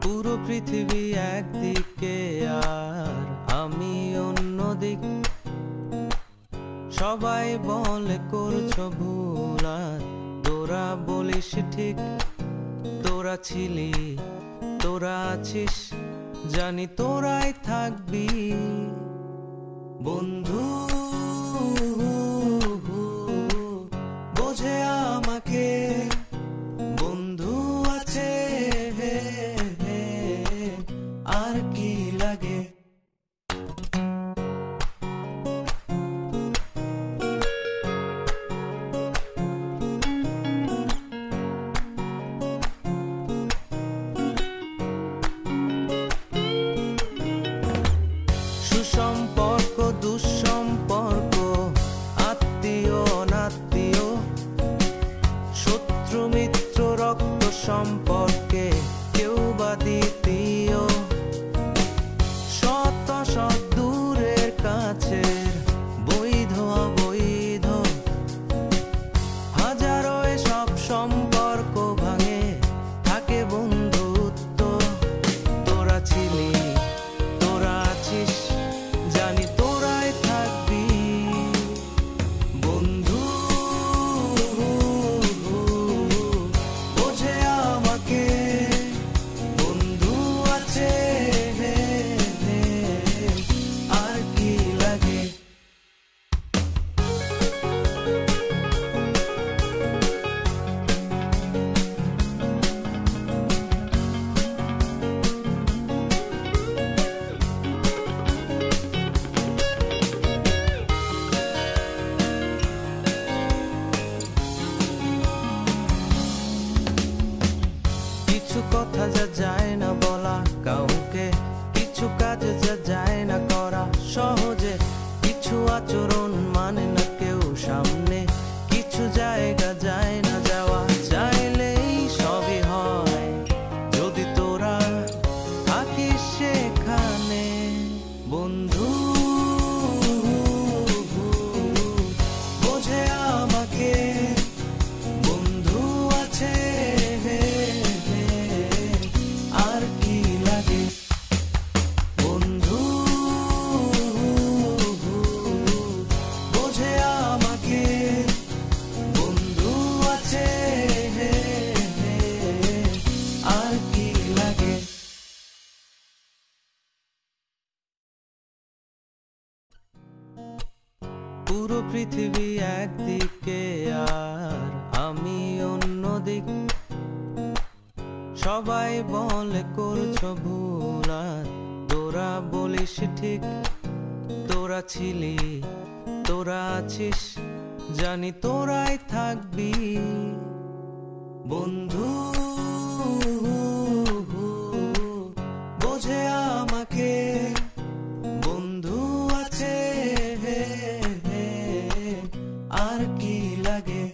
পুরো পৃথিবী একদিকে আর আমি অন্যদিক। সবাই বলে করছো ভুল আর তোরা বলিস ঠিক। তোরা ছিলি, তোরা আছিস, জানি তোরাই থাকবি বন্ধু। বোঝে আমাকে বন্ধু আছে, আর কি লাগে। সুসম্পর্ক দুঃসম্পর্ক, আত্মীয় অনাত্মীয়, শত্রু মিত্র রক্ত সম্পর্কে কেউ বা দ্বিতীয়। শত শত দূরের কাছের, বৈধ অবৈধ, হাজারো এসব সম্পর্ক ভাঙে, থাকে বন্ধুত্ব। তোরা ছিলি, তোরা আছিস, জানি তোরাই থাকবি বন্ধু। বোঝে আমাকে বন্ধু আছে, আর কি লাগে। কিছু কথা যা যায় না বলা কাউকে, কিছু কাজ যা যায় না করা সহজে, কিছু আচরণ মানে না কেউ সামনে, কিছু জায়গা যায় না যাওয়া, চাইলেই সবই হয় যদি তোরা থাকিস সেখানে বন্ধু। বোঝে আমাকে বন্ধু আছে, আর কি লাগে বন্ধু। বোঝে আমাকে বন্ধু আছে, আর কি লাগে। পুরো পৃথিবী একদিকে আর আমি অন্যদিক। সবাই বলে করছো ভুল আর তোরা বলিস ঠিক। তোরা ছিলি, তোরা আছিস, জানি তোরাই থাকবি বন্ধু। বোঝে আমাকে বন্ধু আছে, আর কি লাগে।